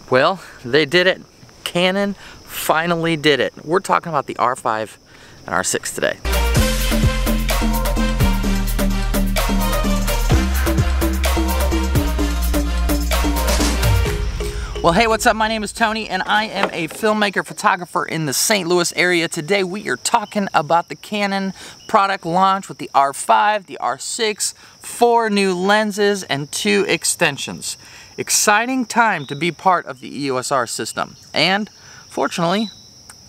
Well, they did it. Canon finally did it. We're talking about the R5 and R6 today. Well, hey, what's up? My name is Tony, and I am a filmmaker, photographer in the St. Louis area. Today, we are talking about the Canon product launch with the R5, the R6, 4 new lenses, and 2 extensions. Exciting time to be part of the EOS R system. And, fortunately,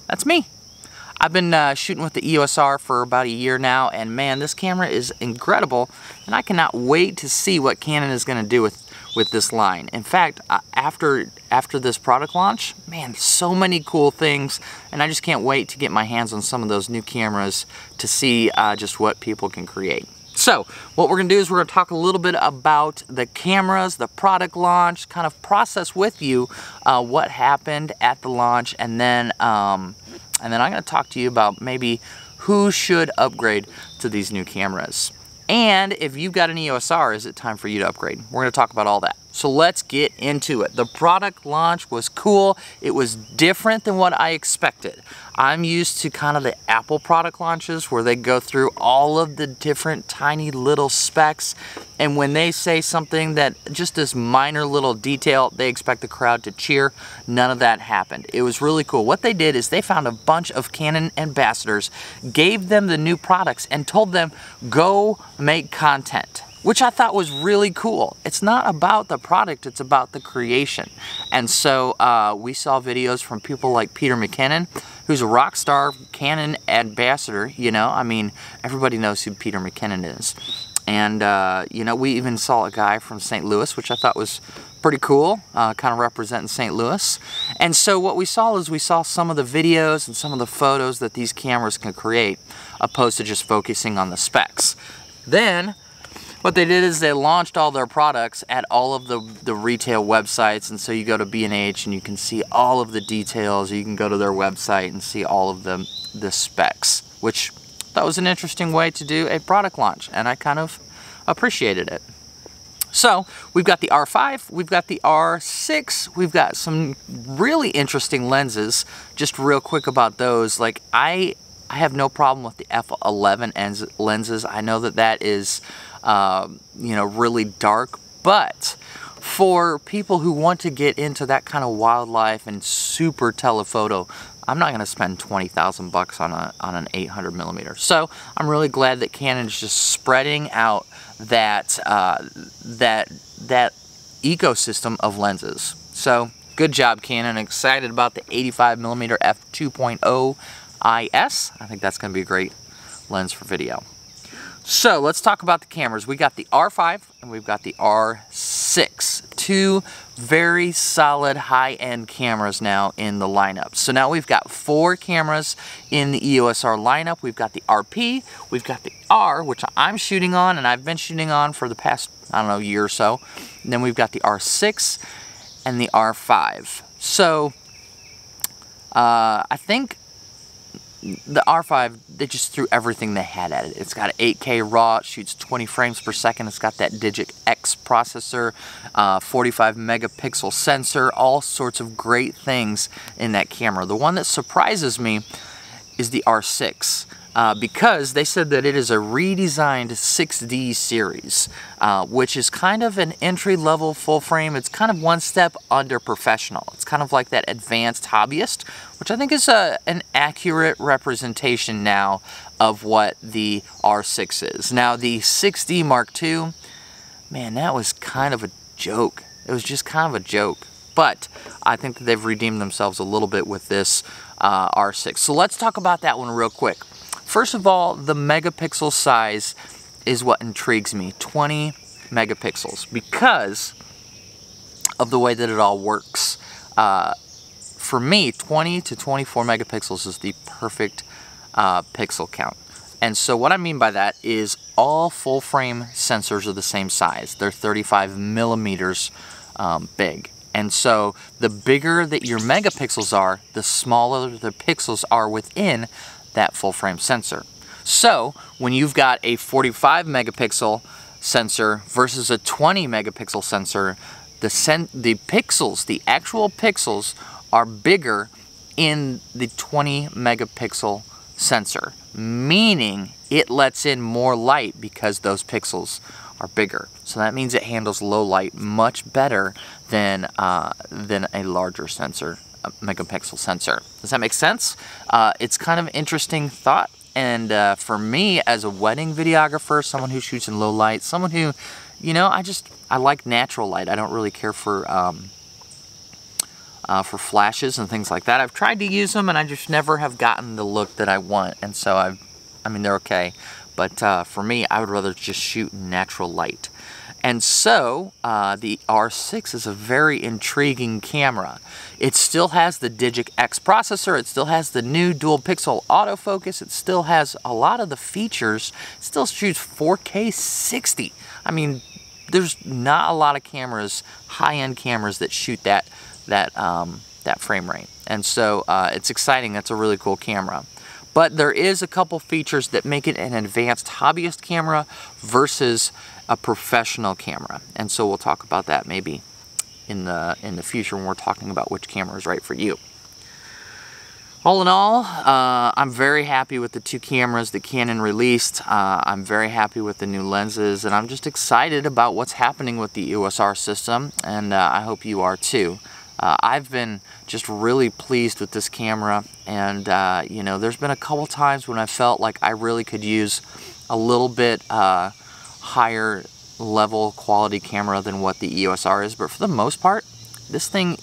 that's me. I've been shooting with the EOS R for about a year now, and man, this camera is incredible, and I cannot wait to see what Canon is going to do with this line. In fact, after this product launch, man, so many cool things, and I just can't wait to get my hands on some of those new cameras to see just what people can create. So, what we're going to do is we're going to talk a little bit about the cameras, the product launch, kind of process with you what happened at the launch, and then I'm going to talk to you about maybe who should upgrade to these new cameras. And if you've got an EOS R, is it time for you to upgrade? We're going to talk about all that. So let's get into it. The product launch was cool. It was different than what I expected. I'm used to kind of the Apple product launches where they go through all of the different tiny little specs, and when they say something that just this minor little detail, they expect the crowd to cheer. None of that happened. It was really cool. What they did is they found a bunch of Canon ambassadors, gave them the new products, and told them, go make content, which I thought was really cool. It's not about the product, it's about the creation. And so we saw videos from people like Peter McKinnon, who's a rock star Canon ambassador, you know, I mean, everybody knows who Peter McKinnon is. And, you know, we even saw a guy from St. Louis, which I thought was pretty cool, kind of representing St. Louis. And so what we saw is we saw some of the videos and some of the photos that these cameras can create, opposed to just focusing on the specs. Then, what they did is they launched all their products at all of the retail websites, and so you go to B&H and you can see all of the details. You can go to their website and see all of the specs, which that was an interesting way to do a product launch, and I kind of appreciated it. So we've got the R5, we've got the R6, we've got some really interesting lenses. Just real quick about those, like I have no problem with the f11 lenses. I know that is you know, really dark, but for people who want to get into that kind of wildlife and super telephoto, I'm not going to spend 20,000 bucks on an 800 millimeter. So I'm really glad that Canon is just spreading out that that ecosystem of lenses. So good job, Canon. Excited about the 85 millimeter f2.0 IS. I think that's going to be a great lens for video. So let's talk about the cameras. We got the R5 and we've got the R6. 2 very solid high-end cameras now in the lineup. So now we've got 4 cameras in the EOS R lineup. We've got the RP, we've got the R, which I'm shooting on and I've been shooting on for the past, I don't know, year or so. And then we've got the R6 and the R5. So I think the R5, they just threw everything they had at it. It's got an 8K RAW, it shoots 20 frames per second, it's got that Digic X processor, 45 megapixel sensor, all sorts of great things in that camera. The one that surprises me is the R6. Because they said that it is a redesigned 6D series, which is kind of an entry-level full frame. It's kind of one step under professional. It's kind of like that advanced hobbyist, which I think is an accurate representation now of what the R6 is. Now the 6D Mark II, man, that was kind of a joke. It was just kind of a joke. But I think that they've redeemed themselves a little bit with this R6. So let's talk about that one real quick. First of all, the megapixel size is what intrigues me, 20 megapixels, because of the way that it all works. For me, 20 to 24 megapixels is the perfect pixel count. And so what I mean by that is all full frame sensors are the same size. They're 35 millimeters big. And so the bigger that your megapixels are, the smaller the pixels are within that full frame sensor. So when you've got a 45 megapixel sensor versus a 20 megapixel sensor, the pixels, the actual pixels are bigger in the 20 megapixel sensor, meaning it lets in more light because those pixels are bigger. So that means it handles low light much better than a larger sensor, a megapixel sensor. Does that make sense? It's kind of an interesting thought, and for me as a wedding videographer, someone who shoots in low light, someone who, you know, I like natural light. I don't really care for flashes and things like that. I've tried to use them and I just never have gotten the look that I want, and so I mean, they're okay, but for me, I would rather just shoot in natural light. And so the R6 is a very intriguing camera. It still has the Digic X processor, it still has the new dual pixel autofocus, it still has a lot of the features, it still shoots 4K 60. I mean, there's not a lot of cameras, high-end cameras, that shoot that frame rate. And so it's exciting. That's a really cool camera. But there is a couple features that make it an advanced hobbyist camera versus a professional camera. And so we'll talk about that maybe in the future when we're talking about which camera is right for you. All in all, I'm very happy with the two cameras that Canon released. I'm very happy with the new lenses, and I'm just excited about what's happening with the EOS R system, and I hope you are too. I've been just really pleased with this camera, and you know, there's been a couple times when I felt like I really could use a little bit higher level quality camera than what the EOS R is, but for the most part, this thing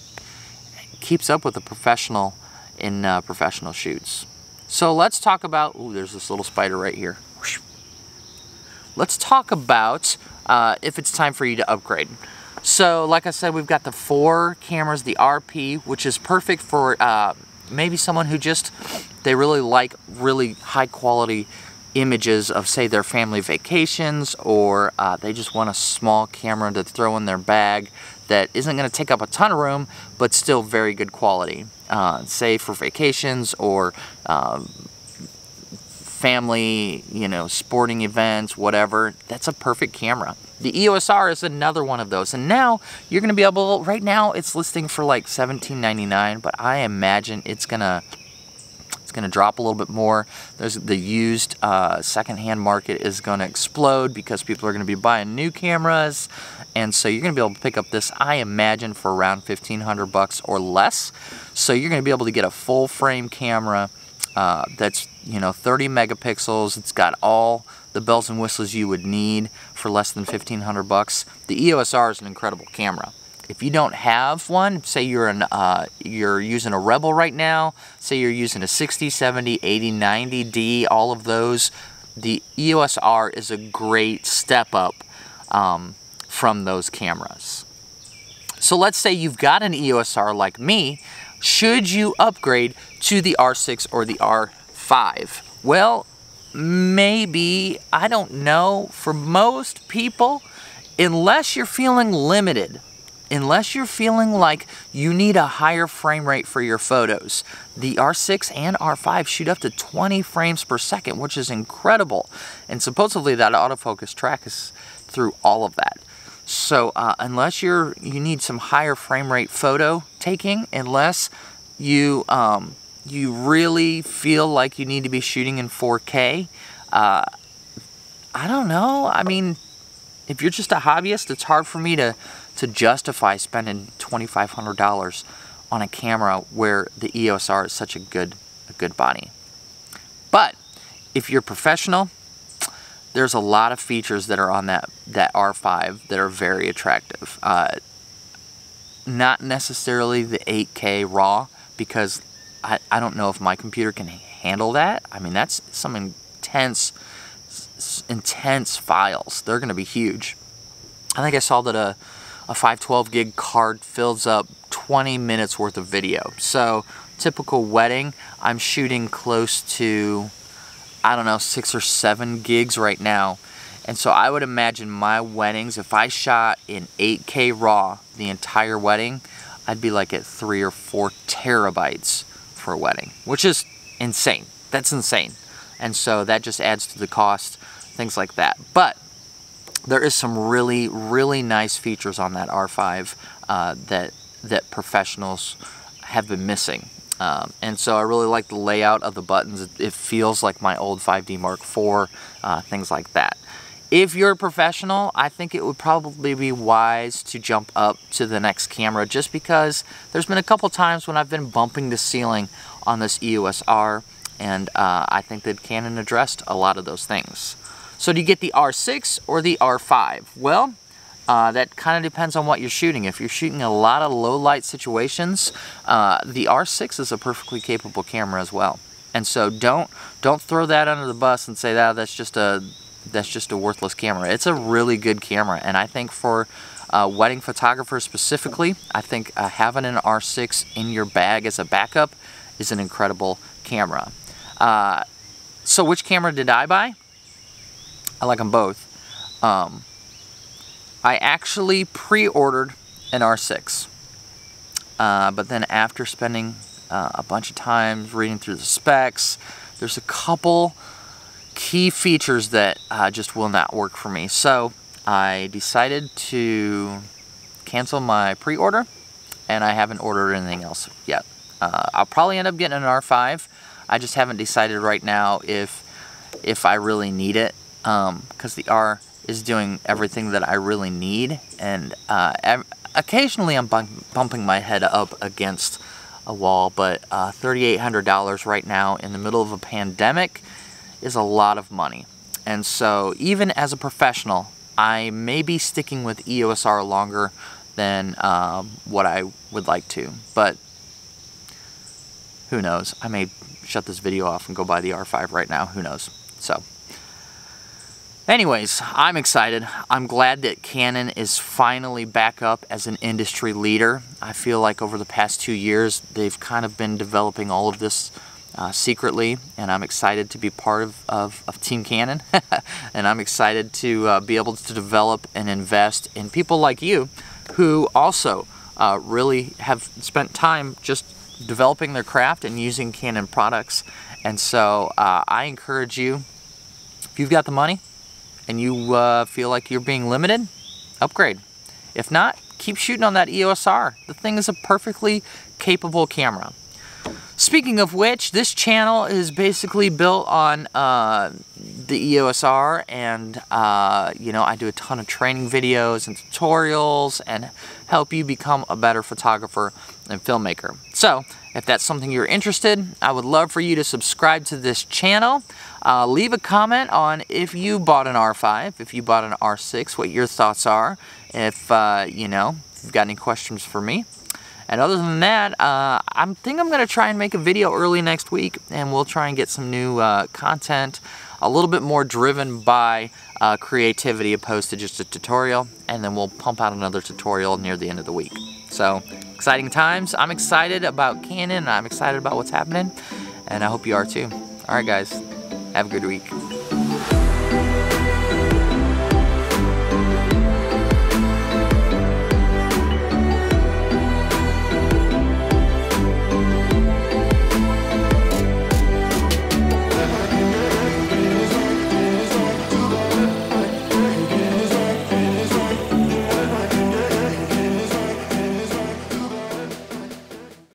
keeps up with the professional in professional shoots. So let's talk about, ooh, there's this little spider right here. Let's talk about if it's time for you to upgrade. So like I said, we've got the 4 cameras, the RP, which is perfect for maybe someone who they really like really high quality images of, say, their family vacations, or they just want a small camera to throw in their bag that isn't going to take up a ton of room, but still very good quality. Say for vacations or family, you know, sporting events, whatever. That's a perfect camera. The EOS R is another one of those, and now you're going to be able. Right now, it's listing for like $17.99, but I imagine it's gonna drop a little bit more. There's the used secondhand market is going to explode because people are going to be buying new cameras, and so you're going to be able to pick up this, I imagine, for around $1,500 or less. So you're going to be able to get a full frame camera that's, you know, 30 megapixels. It's got all the bells and whistles you would need for less than $1,500. The EOS R is an incredible camera. If you don't have one, say you're using a Rebel right now, say you're using a 60, 70, 80, 90D, all of those, the EOS R is a great step up from those cameras. So let's say you've got an EOS R like me. Should you upgrade to the R6 or the R5? Well, maybe, I don't know. For most people, unless you're feeling limited, unless you're feeling like you need a higher frame rate for your photos, the R6 and R5 shoot up to 20 frames per second, which is incredible. And supposedly that autofocus track is through all of that. So unless you need some higher frame rate photo taking, unless you really feel like you need to be shooting in 4K, I don't know. I mean, if you're just a hobbyist, it's hard for me to justify spending $2,500 on a camera where the EOS R is such a good body. But if you're professional, there's a lot of features that are on that R5 that are very attractive. Not necessarily the 8K RAW, because I don't know if my computer can handle that. I mean, that's some intense files. They're going to be huge. I think I saw that a 512 gig card fills up 20 minutes worth of video. So typical wedding, I'm shooting close to, I don't know, 6 or 7 gigs right now. And so I would imagine my weddings, if I shot in 8K RAW the entire wedding, I'd be like at 3 or 4 terabytes for a wedding, which is insane. That's insane. And so that just adds to the cost, things like that. But there is some really, really nice features on that R5 that professionals have been missing. And so I really like the layout of the buttons. It feels like my old 5D Mark IV, things like that. If you're a professional, I think it would probably be wise to jump up to the next camera, just because there's been a couple times when I've been bumping the ceiling on this EOS R, and I think that Canon addressed a lot of those things. So do you get the R6 or the R5? Well, that kind of depends on what you're shooting. If you're shooting a lot of low light situations, the R6 is a perfectly capable camera as well. And so don't throw that under the bus and say that that's just a worthless camera. It's a really good camera, and I think for wedding photographers specifically, I think having an R6 in your bag as a backup is an incredible camera. So which camera did I buy? I like them both. I actually pre-ordered an R6, but then after spending a bunch of time reading through the specs, there's a couple key features that just will not work for me. So I decided to cancel my pre-order, and I haven't ordered anything else yet. I'll probably end up getting an R5. I just haven't decided right now if I really need it, because the R is doing everything that I really need, and occasionally I'm bumping my head up against a wall, but $3,800 right now in the middle of a pandemic is a lot of money. And so even as a professional, I may be sticking with EOS R longer than what I would like to, but who knows? I may shut this video off and go buy the R5 right now, who knows? So anyways, I'm excited. I'm glad that Canon is finally back up as an industry leader. I feel like over the past 2 years, they've kind of been developing all of this secretly, and I'm excited to be part of Team Canon. And I'm excited to be able to develop and invest in people like you who also really have spent time just developing their craft and using Canon products. And so I encourage you, if you've got the money and you feel like you're being limited, upgrade. If not, keep shooting on that EOS R. The thing is a perfectly capable camera. Speaking of which, this channel is basically built on the EOS R, and you know, I do a ton of training videos and tutorials and help you become a better photographer and filmmaker. So if that's something you're interested, I would love for you to subscribe to this channel. Leave a comment on if you bought an R5, if you bought an R6, what your thoughts are, if you know, if you've got any questions for me. And other than that, I think I'm going to try and make a video early next week, and we'll try and get some new content, a little bit more driven by creativity opposed to just a tutorial, and then we'll pump out another tutorial near the end of the week. So, exciting times. I'm excited about Canon, I'm excited about what's happening, and I hope you are too. Alright guys, have a good week.